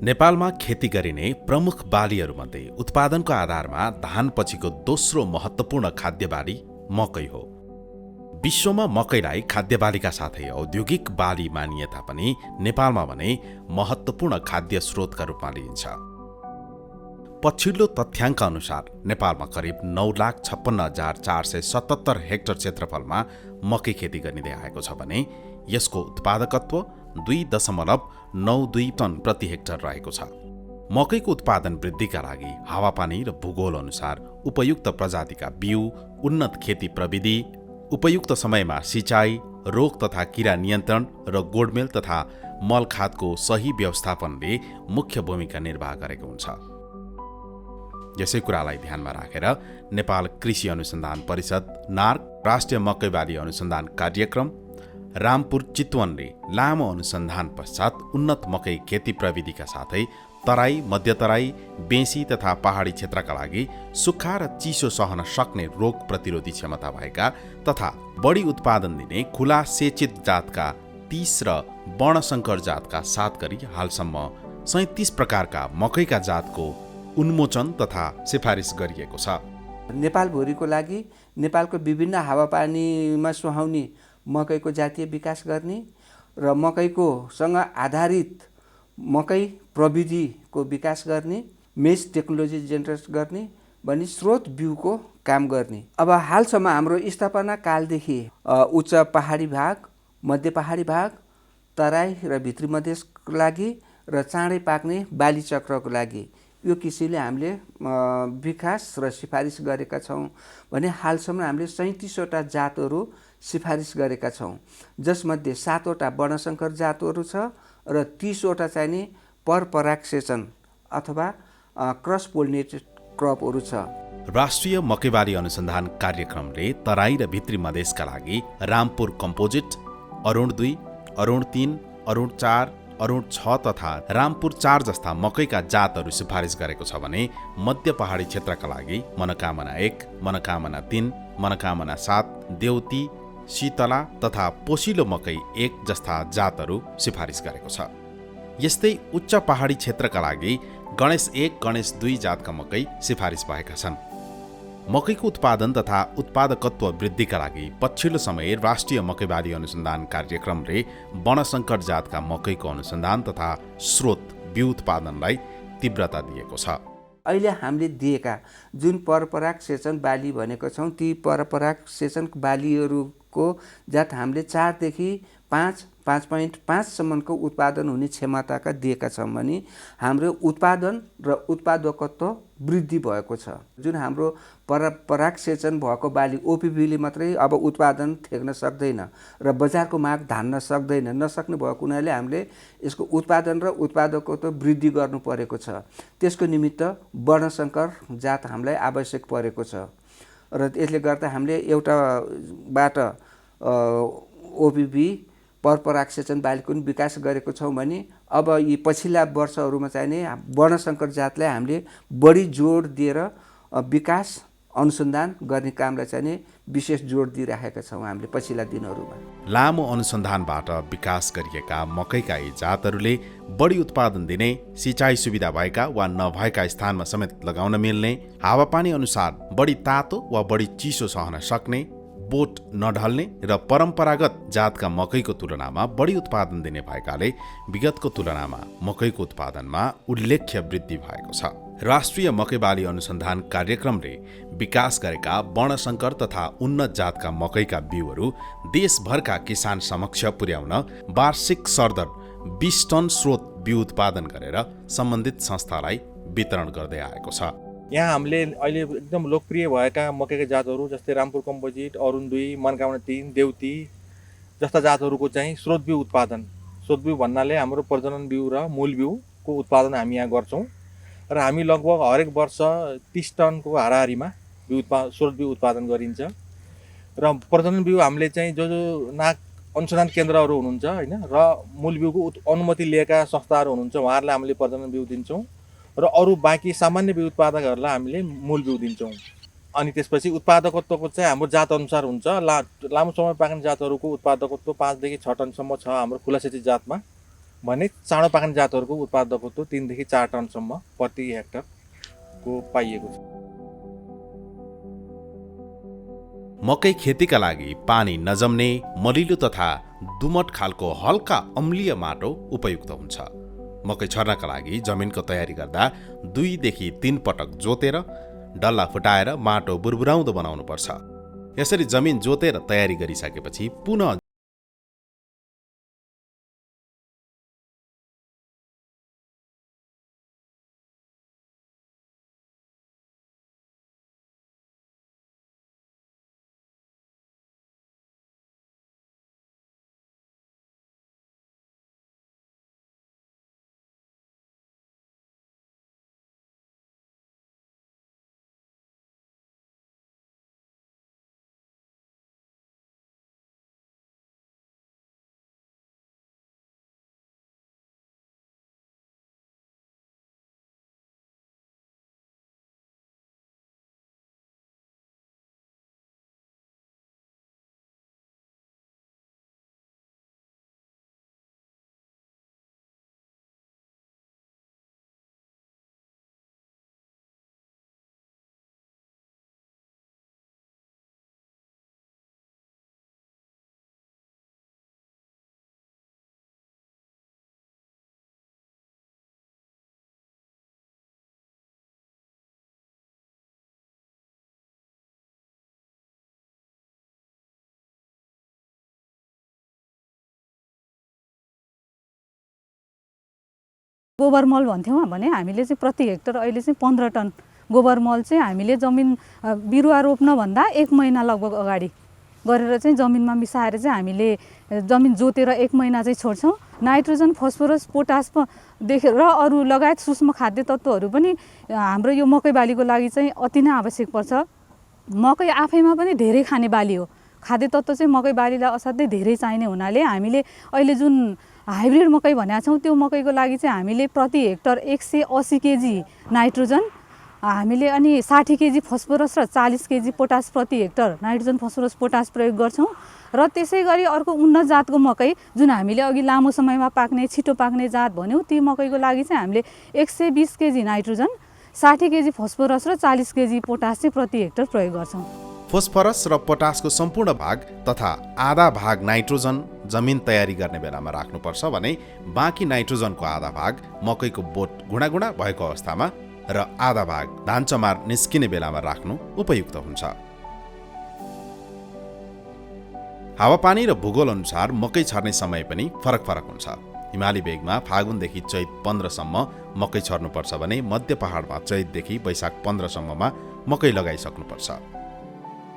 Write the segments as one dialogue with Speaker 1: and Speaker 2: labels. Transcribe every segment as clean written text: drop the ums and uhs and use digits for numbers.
Speaker 1: नेपालमा खेती गरिने प्रमुख बालीहरूमध्ये उत्पादनको आधारमा धान पछिको दोस्रो महत्त्वपूर्ण खाद्य बाली मकै हो। विश्वमा मकैलाई खाद्य बालीका साथै औद्योगिक बाली मानिए तापनि नेपालमा भने महत्त्वपूर्ण खाद्य स्रोतका रूपमा लिइन्छ। पछिल्लो तथ्याङ्क अनुसार नेपालमा करिब 9,56,477 हेक्टर क्षेत्रफलमा मकै खेती गरिँदै आएको छ भने यसको उत्पादकत्व 2.92 टन प्रति हेक्टर रहेको छ। मकैको उत्पादन वृद्धिका लागि हावापानी र भूगोल अनुसार उपयुक्त प्रजातिका बिउ, उन्नत खेती प्रविधि, उपयुक्त समयमा सिँचाइ, रोग तथा किरा नियन्त्रण र गोडमेल तथा मलखादको सही व्यवस्थापनले मुख्य भूमिका निर्वाह गरेको हुन्छ। यसै कुरालाई ध्यानमा राखेर नेपाल कृषि अनुसन्धान परिषद, नार्क, राष्ट्रिय मकै बाली अनुसन्धान कार्यक्रम, रामपुर चितवनले लामो अनुसन्धान पश्चात उन्नत मकै खेती प्रविधिका साथै तराई, मध्यतराई, बेँसी तथा पहाडी क्षेत्रका लागि सुक्खा र चिसो सहन सक्ने रोग प्रतिरोधी क्षमता भएका तथा बढी उत्पादन दिने खुला सेचित जातका 30 र वर्णशंकर जातका 7 गरी हालसम्म 37 प्रकारका मकैका जातको उन्मोचन तथा सिफारिस गरिएको छ।
Speaker 2: नेपालभरिको लागि नेपालको विभिन्न हावापानीमा सुहाउने मकैको जातीय विकास गर्ने र मकैकोसँग आधारित मकै प्रविधिको विकास गर्ने, मेज टेक्नोलोजी जेनेरेट गर्ने भनी स्रोत बिउको काम गर्ने। अब हालसम्म हाम्रो स्थापना कालदेखि उच्च पहाडी भाग, मध्य पहाडी भाग, तराई र भित्री मधेसको लागि र चाँडै पाक्ने बाली चक्रको लागि यो किसिमले हामीले विकास र सिफारिस गरेका छौँ भने हालसम्म हामीले 37वटा जातहरू सिफारिस गरेका छौँ, जसमध्ये 7वटा वर्णशंकर जातहरू छ र 30वटा चाहिँ नि परपरागसेचन अथवा क्रस पोलिनेटेड क्रपहरू छ।
Speaker 1: राष्ट्रिय मकै बाली अनुसन्धान कार्यक्रमले तराई र भित्री मधेसका लागि रामपुर कम्पोजिट, अरुण 2, अरुण 3, अरुण 4, अरुण 6 तथा रामपुर 4 जस्ता मकैका जातहरू सिफारिस गरेको छ भने मध्य पहाडी क्षेत्रका लागि मनोकामना 1, मनोकामना 3, मनोकामना 7, देउती, शीतला तथा पोसिलो मकै 1 जस्ता जातहरू सिफारिस गरेको छ। यस्तै उच्च पहाडी क्षेत्रका लागि गणेश 1, गणेश 2 जातका मकै सिफारिस भएका छन्। मकैको उत्पादन तथा उत्पादकत्व वृद्धिका लागि पछिल्लो समय राष्ट्रिय मकै बाली अनुसन्धान कार्यक्रमले वर्णशंकर जातका मकैको अनुसन्धान तथा स्रोत बिउ उत्पादनलाई तीव्रता दिएको छ।
Speaker 2: अहिले हामीले दिएका जुन परपराग सेचन बाली भनेको छौँ, ती परपराग सेचन बालीहरूको जात हामीले 4 देखि 5.5 सम्मको उत्पादन हुने क्षमताका दिएका छौँ भने हाम्रो उत्पादन र उत्पादकत्व वृद्धि भएको छ। जुन हाम्रो परपराग सेचन भएको बाली ओपिभीले मात्रै अब उत्पादन थेग्न सक्दैन र बजारको माग धान्न सक्दैन, नसक्ने भएको हुनाले हामीले यसको उत्पादन र उत्पादकत्व वृद्धि गर्नु परेको छ। त्यसको निमित्त वर्णशंकर जात हामीलाई आवश्यक परेको छ र यसले गर्दा हामीले एउटाबाट ओपिभी परपराग सेचन बालीको पनि विकास गरेको छौँ भने अब यी पछिल्ला वर्षहरूमा चाहिँ नि वर्णशंकर जातलाई हामीले बढी जोड दिएर विकास अनुसन्धान गर्ने कामलाई चाहिँ नि विशेष जोड दिइराखेका छौँ हामीले पछिल्ला दिनहरूमा।
Speaker 1: लामो अनुसन्धानबाट विकास गरिएका मकैका यी जातहरूले बढी उत्पादन दिने, सिँचाइ सुविधा भएका वा नभएका स्थानमा समेत लगाउन मिल्ने, हावापानी अनुसार बढी तातो वा बढी चिसो सहन सक्ने, बोट नढल्ने र परम्परागत जातका मकैको तुलनामा बढी उत्पादन दिने भएकाले विगतको तुलनामा मकैको उत्पादनमा उल्लेख्य वृद्धि भएको छ। राष्ट्रिय मकै बाली अनुसन्धान कार्यक्रमले विकास गरेका वर्णशंकर तथा उन्नत जातका मकैका बिउहरू देशभरका किसान समक्ष पुर्याउन वार्षिक सरदर 20 टन स्रोत बिउ उत्पादन गरेर सम्बन्धित संस्थालाई वितरण गर्दै आएको छ।
Speaker 3: यहाँ हामीले अहिले एकदम लोकप्रिय भएका मकैका जातहरू जस्तै रामपुर कम्पोजिट, अरुण 2, मनोकामना 3, देउती जस्ता जातहरूको चाहिँ स्रोत बिउ उत्पादन, स्रोत बिउ भन्नाले हाम्रो प्रजनन बिउ र मूल बिउको उत्पादन हामी यहाँ गर्छौँ र हामी लगभग हरेक वर्ष 30 टनको हाराहारीमा स्रोत बिउ उत्पादन गरिन्छ र प्रजनन बिउ हामीले चाहिँ जो नाक अनुसन्धान केन्द्रहरू हुनुहुन्छ होइन र मूल बिउको अनुमति लिएका संस्थाहरू हुनुहुन्छ उहाँहरूलाई हामीले प्रजनन बिउ दिन्छौँ र अरू बाँकी सामान्य बिउ उत्पादकहरूलाई हामीले मूल बिउ दिन्छौँ। अनि त्यसपछि उत्पादकत्वको चाहिँ हाम्रो जात अनुसार हुन्छ। लामो समय पाक्ने जातहरूको उत्पादकत्व 5 देखि 6 टनसम्म छ हाम्रो खुला सेचित जातमा भने चाँडो पाक्ने जातहरूको उत्पादकत्व 3 देखि 4 टनसम्म प्रति हेक्टरको पाइएको छ।
Speaker 1: मकै खेतीका लागि पानी नजम्ने मलिलो तथा दुमट खालको हल्का अम्लीय माटो उपयुक्त हुन्छ। मकै छर्नका लागि जमिनको तयारी गर्दा 2 देखि 3 पटक जोतेर डल्ला फुटाएर माटो बुरबुराउँदो बनाउनुपर्छ। यसरी जमिन जोतेर तयारी गरिसकेपछि पुनः
Speaker 4: गोबर मल भन्थ्यौँ भने हामीले चाहिँ प्रति हेक्टर अहिले चाहिँ 15 टन गोबर मल चाहिँ हामीले जमिन बिरुवा रोप्नभन्दा 1 महिना लगभग अगाडि गरेर चाहिँ जमिनमा मिसाएर चाहिँ हामीले जमिन जोतेर 1 महिना चाहिँ छोड्छौँ। नाइट्रोजन, फस्फोरस, पोटास देखेर र अरू लगायत सूक्ष्म खाद्य तत्त्वहरू पनि हाम्रो यो मकै बालीको लागि चाहिँ अति नै आवश्यक पर्छ। मकै आफैमा पनि धेरै खाने बाली हो। खाद्य तत्त्व चाहिँ मकै बालीलाई असाध्यै धेरै चाहिने हुनाले हामीले अहिले जुन हाइब्रिड मकै भनेका छौँ त्यो मकैको लागि चाहिँ हामीले प्रति हेक्टर 180 केजी नाइट्रोजन हामीले अनि 60 केजी फस्फोरस र 40 केजी पोटास प्रति हेक्टर नाइट्रोजन, फस्फोरस, पोटास प्रयोग गर्छौँ। र त्यसै गरी अर्को उन्नत जातको मकै जुन हामीले अघि लामो समयमा पाक्ने छिटो पाक्ने जात भन्यौँ ती मकैको लागि चाहिँ हामीले 120 केजी नाइट्रोजन, 60 केजी फस्फोरस र 40 केजी पोटास चाहिँ प्रति हेक्टर प्रयोग गर्छौँ।
Speaker 1: फोस्फरस र पोटासको सम्पूर्ण भाग तथा आधा भाग नाइट्रोजन जमिन तयारी गर्ने बेलामा राख्नुपर्छ भने बाँकी नाइट्रोजनको आधा भाग मकैको बोट गुणागुणा भएको अवस्थामा र आधा भाग धान चमार निस्किने बेलामा राख्नु उपयुक्त हुन्छ। हावापानी र भूगोल अनुसार मकै छर्ने समय पनि फरक फरक हुन्छ। हिमाली भेगमा फागुनदेखि चैत 15 सम्म मकै छर्नुपर्छ भने मध्य पहाडमा चैतदेखि वैशाख 15 सम्ममा मकै लगाइसक्नुपर्छ।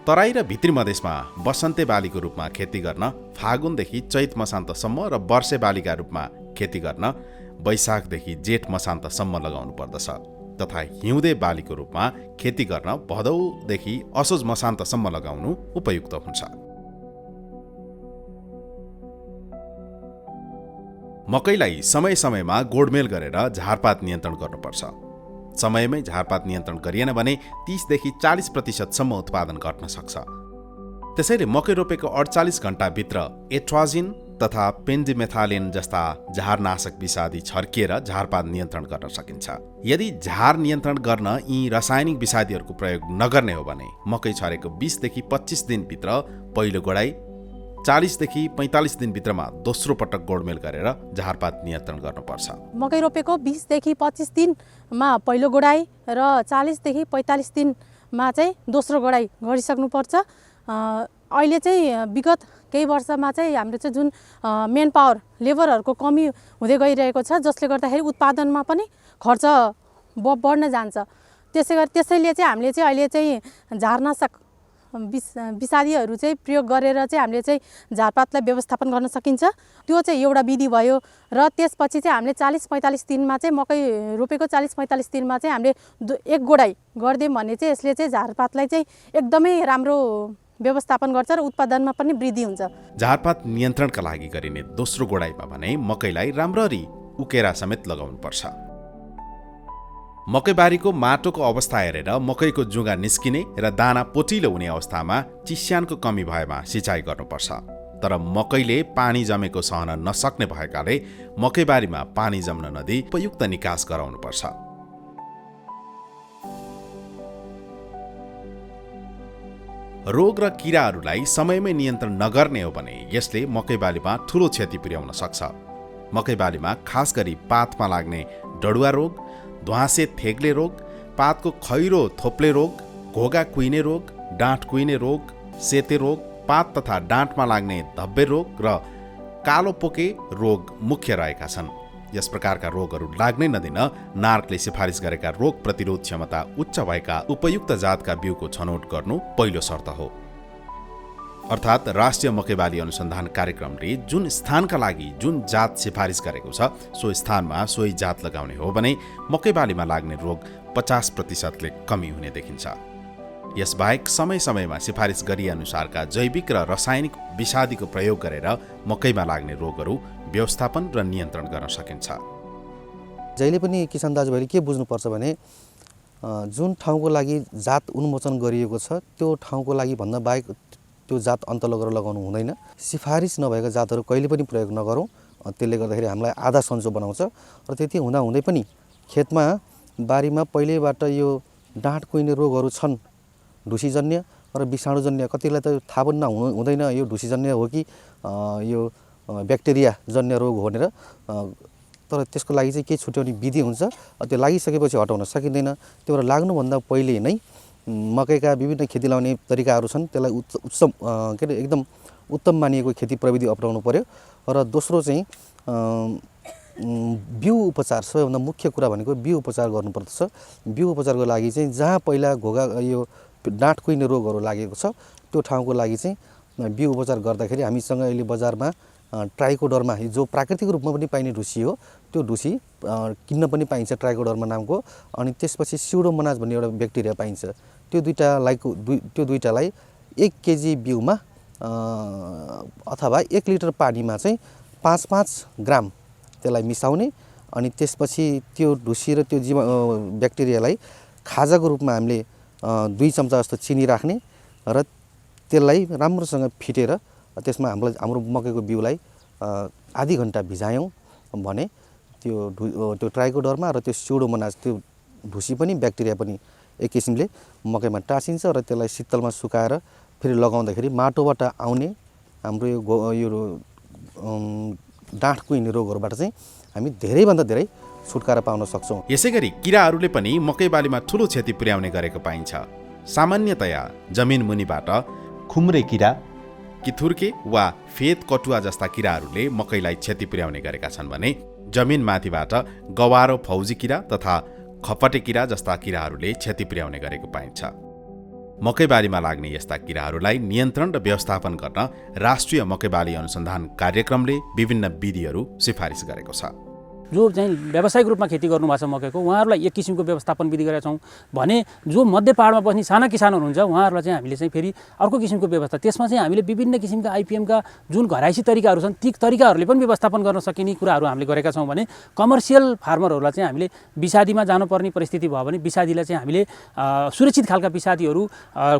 Speaker 1: तराई र भित्री मधेसमा बसन्ते बालीको रूपमा खेती गर्न फागुनदेखि चैत मसान्तसम्म र वर्षे बालीका रूपमा खेती गर्न वैशाखदेखि जेठ मसान्तसम्म लगाउनु पर्दछ तथा हिउँदे बालीको रूपमा खेती गर्न भदौदेखि असोज मसान्तसम्म लगाउनु उपयुक्त हुन्छ। मकैलाई समय समयमा गोडमेल गरेर झारपात नियन्त्रण गर्नुपर्छ। समयमै झारपात नियन्त्रण गरिएन भने 30देखि 40% उत्पादन घट्न सक्छ। त्यसैले मकै रोपेको 48 घण्टाभित्र एट्राजिन तथा पेन्डिमेथालिन जस्ता झारनाशक विषादी छर्किएर झारपात नियन्त्रण गर्न सकिन्छ। यदि झार नियन्त्रण गर्न यी रासायनिक विषादीहरूको प्रयोग नगर्ने हो भने मकै छरेको 20देखि 25 दिनभित्र पहिलो गोडाई, 40देखि 45 दिनभित्रमा दोस्रो पटक गोडमेल गरेर झारपात नियन्त्रण गर्नुपर्छ।
Speaker 5: मकै रोपेको 20देखि 25 दिनमा पहिलो गोडाई र 40देखि 45 दिनमा चाहिँ दोस्रो गोडाई गरिसक्नुपर्छ। अहिले चाहिँ विगत केही वर्षमा चाहिँ हाम्रो चाहिँ जुन मेन पावर लेबरहरूको कमी हुँदै गइरहेको छ जसले गर्दाखेरि उत्पादनमा पनि खर्च बढ्न जान्छ। त्यसैले चाहिँ हामीले चाहिँ अहिले चाहिँ झारनाशक विषादीहरू चाहिँ प्रयोग गरेर चाहिँ हामीले चाहिँ झारपातलाई व्यवस्थापन गर्न सकिन्छ। त्यो चाहिँ एउटा विधि भयो र त्यसपछि चाहिँ हामीले 40-45 दिनमा चाहिँ मकै रोपेको 40-45 दिनमा चाहिँ हामीले एक गोडाई गरिदियौँ भने चाहिँ यसले चाहिँ झारपातलाई चाहिँ एकदमै राम्रो व्यवस्थापन गर्छ र उत्पादनमा पनि वृद्धि हुन्छ।
Speaker 1: झारपात नियन्त्रणका लागि गरिने दोस्रो गोडाइमा भने मकैलाई राम्ररी उकेरा समेत लगाउनुपर्छ। मकैबारीको माटोको अवस्था हेरेर मकैको जुगा निस्किने र दाना पोटिलो हुने अवस्थामा चिस्यानको कमी भएमा सिँचाइ गर्नुपर्छ। तर मकैले पानी जमेको सहन नसक्ने भएकाले मकैबारीमा पानी जम्न नदिई उपयुक्त निकास गराउनुपर्छ। रोग र किराहरूलाई समयमै नियन्त्रण नगर्ने हो भने यसले मकैबालीमा ठूलो क्षति पुर्याउन सक्छ। मकैबालीमा खास गरी पातमा लाग्ने डडुवा रोग, ध्वाँसे थेग्ले रोग, पातको खैरो थोप्ले रोग, घोगा कुहिने रोग, डाँठ कुहिने रोग, सेते रोग, पात तथा डाँठमा लाग्ने धब्बे रोग र कालो पोके रोग मुख्य रहेका छन्। यस प्रकारका रोगहरू लाग्नै नदिन नार्कले सिफारिस गरेका रोग प्रतिरोध क्षमता उच्च भएका उपयुक्त जातका बिउको छनौट गर्नु पहिलो शर्त हो। अर्थात् राष्ट्रिय मकैबाली अनुसन्धान कार्यक्रमले जुन स्थानका लागि जुन जात सिफारिस गरेको छ सो स्थानमा सोही जात लगाउने हो भने मकैबालीमा लाग्ने रोग 50%ले कमी हुने देखिन्छ। यसबाहेक समय समयमा सिफारिस गरिएअनुसारका जैविक र रासायनिक विषादीको प्रयोग गरेर मकैमा लाग्ने रोगहरू व्यवस्थापन र नियन्त्रण गर्न सकिन्छ।
Speaker 6: जहिले पनि किसान दाजुभाइले के बुझ्नुपर्छ भने जुन ठाउँको लागि जात उन्मोचन गरिएको छ त्यो ठाउँको लागि भन्दा बाहेक त्यो जात अन्त लगेर लगाउनु हुँदैन। सिफारिस नभएका जातहरू कहिले पनि प्रयोग नगरौँ, त्यसले गर्दाखेरि हामीलाई आधा सन्चो बनाउँछ। र त्यति हुँदाहुँदै पनि खेतमा बारीमा पहिल्यैबाट यो डाँठ कुहिने रोगहरू छन्, ढुसीजन्य र विषाणुजन्य, कतिलाई त थाहा पनि हुँदैन यो ढुसीजन्य हो कि यो ब्याक्टेरिया जन्य रोग हो भनेर। तर त्यसको लागि चाहिँ के छुट्याउने विधि हुन्छ, त्यो लागिसकेपछि हटाउन सकिँदैन। त्यो भएर लाग्नुभन्दा पहिले नै मकैका विभिन्न खेती लाउने तरिकाहरू छन्, त्यसलाई एकदम उत्तम मानिएको खेती प्रविधि अपनाउनु पर्यो। र दोस्रो चाहिँ बिउ उपचार, सबैभन्दा मुख्य कुरा भनेको बिउ उपचार गर्नुपर्दछ। बिउ उपचारको लागि चाहिँ जहाँ पहिला घोगा यो डाँठ कुहिने रोगहरू लागेको छ त्यो ठाउँको लागि चाहिँ बिउ उपचार गर्दाखेरि हामीसँग अहिले बजारमा ट्राइकोडर्मा जो प्राकृतिक रूपमा पनि पाइने ढुसी हो त्यो ढुसी किन्न पनि पाइन्छ ट्राइकोडर्मा नामको। अनि त्यसपछि स्युडोमोनास भन्ने एउटा ब्याक्टेरिया पाइन्छ। त्यो दुईटालाई 1 केजी बिउमा अथवा 1 लिटर पानीमा चाहिँ 5-5 ग्राम त्यसलाई मिसाउने। अनि त्यसपछि त्यो ढुसी र त्यो ब्याक्टेरियालाई खाजाको रूपमा हामीले 2 चम्चा जस्तो चिनी राख्ने र त्यसलाई राम्रोसँग फिटेर त्यसमा हाम्रो मकैको बिउलाई आधी घन्टा भिजायौँ भने त्यो ट्राइकोडर्मा र त्यो स्युडोमोनास त्यो ढुसी पनि ब्याक्टेरिया पनि एक किसिमले मकैमा टाँसिन्छ र त्यसलाई शीतलमा सुकाएर फेरि लगाउँदाखेरि माटोबाट आउने हाम्रो यो डाँठ कुहिने रोगहरूबाट चाहिँ हामी धेरैभन्दा धेरै छुटकारा पाउन सक्छौँ।
Speaker 1: यसैगरी किराहरूले पनि मकैबालीमा ठूलो क्षति पुर्याउने गरेको पाइन्छ। सामान्यतया जमिन मुनिबाट खुम्रे किरा, किथुर्के वा फेद कटुवा जस्ता किराहरूले मकैलाई क्षति पुर्याउने गरेका छन् भने जमिन माथिबाट गवारो फौजी किरा तथा खपटे किरा जस्ता किराहरूले क्षति पुर्याउने गरेको पाइन्छ। मकैबारीमा लाग्ने यस्ता किराहरूलाई नियन्त्रण र व्यवस्थापन गर्न राष्ट्रिय मकैबाली अनुसन्धान कार्यक्रमले विभिन्न विधिहरू सिफारिस गरेको छ।
Speaker 7: जो चाहिँ व्यावसायिक रूपमा खेती गर्नुभएको छ मकैको, उहाँहरूलाई एक किसिमको व्यवस्थापन विधि गरेका छौँ भने जो मध्य पहाडमा बस्ने साना किसानहरू हुन्छ उहाँहरूलाई चाहिँ हामीले चाहिँ फेरि अर्को किसिमको व्यवस्था, त्यसमा चाहिँ हामीले विभिन्न किसिमका आइपिएमका जुन घराइसी तरिकाहरू छन् ती तरिकाहरूले पनि व्यवस्थापन गर्न सकिने कुराहरू हामीले गरेका छौँ भने कमर्सियल फार्मरहरूलाई चाहिँ हामीले विषादीमा जानुपर्ने परिस्थिति भयो भने विषादीलाई चाहिँ हामीले सुरक्षित खालका विषादीहरू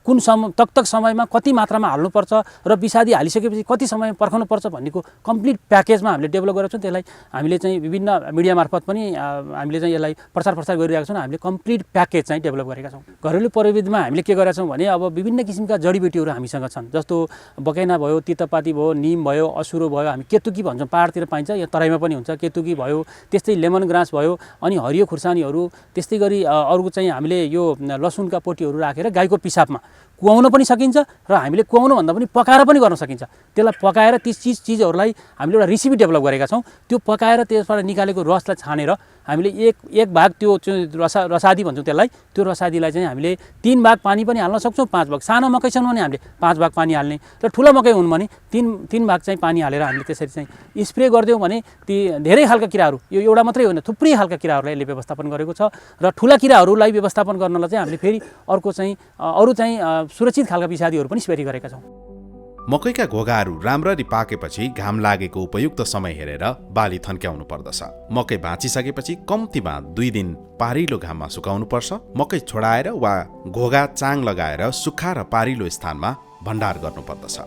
Speaker 7: कुन तक समयमा कति मात्रामा हाल्नुपर्छ र विषादी हालिसकेपछि कति समय पर्खनुपर्छ भन्नेको कम्प्लिट प्याकेजमा हामीले डेभलप गरेका छौँ। त्यसलाई हामीले चाहिँ विभिन्न मिडिया मार्फत पनि हामीले चाहिँ यसलाई प्रचार गरिरहेका छौँ। हामीले कम्प्लिट प्याकेज चाहिँ डेभलप गरेका छौँ। घरेलु प्रविधिमा हामीले के गरेका छौँ भने अब विभिन्न किसिमका जडीबुटीहरू हामीसँग छन्, जस्तो बकैना भयो, तितेपाती भयो, निम भयो, असुरो भयो, हामी केतुकी भन्छौँ, पहाडतिर पाइन्छ, यहाँ तराईमा पनि हुन्छ, केतुकी भयो, त्यस्तै लेमन ग्रास भयो, अनि हरियो खुर्सानीहरू, त्यस्तै गरी अरू चाहिँ हामीले यो लसुनका पोटीहरू राखेर गाईको पिसाबमा कुहाउन पनि सकिन्छ र हामीले कुहाउनु भन्दा पनि पकाएर पनि गर्न सकिन्छ। त्यसलाई पकाएर ती चिजहरूलाई हामीले एउटा रेसिपी डेभलप गरेका छौँ। त्यो पकाएर त्यसबाट निकालेको रसलाई छानेर हामीले एक भाग त्यो रसादी भन्छौँ त्यसलाई, त्यो रसादीलाई चाहिँ हामीले 3 भाग पानी पनि हाल्न सक्छौँ, 5 भाग। सानो मकै छन् भने हामीले 5 भाग पानी हाल्ने र ठुलो मकै हुन् भने 3 भाग चाहिँ पानी हालेर हामीले त्यसरी चाहिँ स्प्रे गरिदियौँ भने ती धेरै खालका किराहरू, यो एउटा मात्रै होइन थुप्रै खालका किराहरूलाई यसले व्यवस्थापन गरेको छ। र ठुला किराहरूलाई व्यवस्थापन गर्नलाई चाहिँ हामीले फेरि अरू चाहिँ सुरक्षित खालका विषादीहरू पनि स्प्रे गरेका छौँ।
Speaker 1: मकैका घोगाहरू राम्ररी पाकेपछि घाम लागेको उपयुक्त समय हेरेर बाली थन्क्याउनु पर्दछ। मकै भाँचिसकेपछि कम्तीमा 2 दिन पारिलो घाममा सुकाउनु पर्छ। मकै छोडाएर वा घोगा चाङ लगाएर सुक्खा र पारिलो स्थानमा भण्डार गर्नुपर्दछ।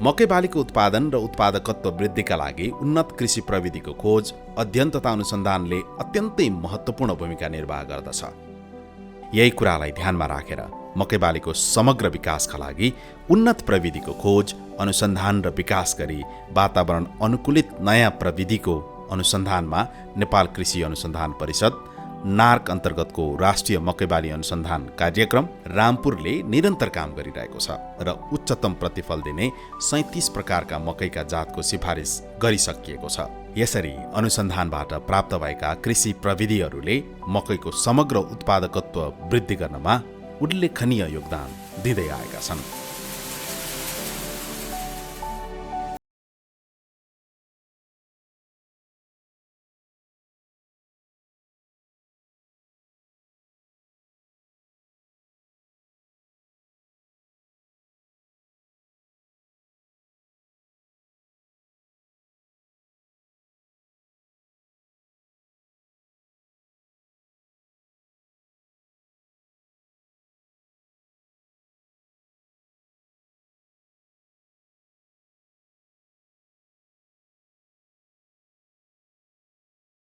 Speaker 1: मकै बालीको उत्पादन र उत्पादकत्व वृद्धिका लागि उन्नत कृषि प्रविधिको खोज, अध्ययन तथा अनुसन्धानले अत्यन्तै महत्त्वपूर्ण भूमिका निर्वाह गर्दछ। यही कुरालाई ध्यानमा राखेर मकै बालीको समग्र विकासका लागि उन्नत प्रविधिको खोज, अनुसन्धान र विकास गरी वातावरण अनुकूलित नयाँ प्रविधिको अनुसन्धानमा नेपाल कृषि अनुसन्धान परिषद, नार्क अन्तर्गतको राष्ट्रिय मकैबाली अनुसन्धान कार्यक्रम रामपुरले निरन्तर काम गरिरहेको छ र उच्चतम प्रतिफल दिने 37 प्रकारका मकैका जातको सिफारिस गरिसकिएको छ। यसरी अनुसन्धानबाट प्राप्त भएका कृषि प्रविधिहरूले मकैको समग्र उत्पादकत्व वृद्धि गर्नमा उल्लेखनीय योगदान दिँदै आएका छन्।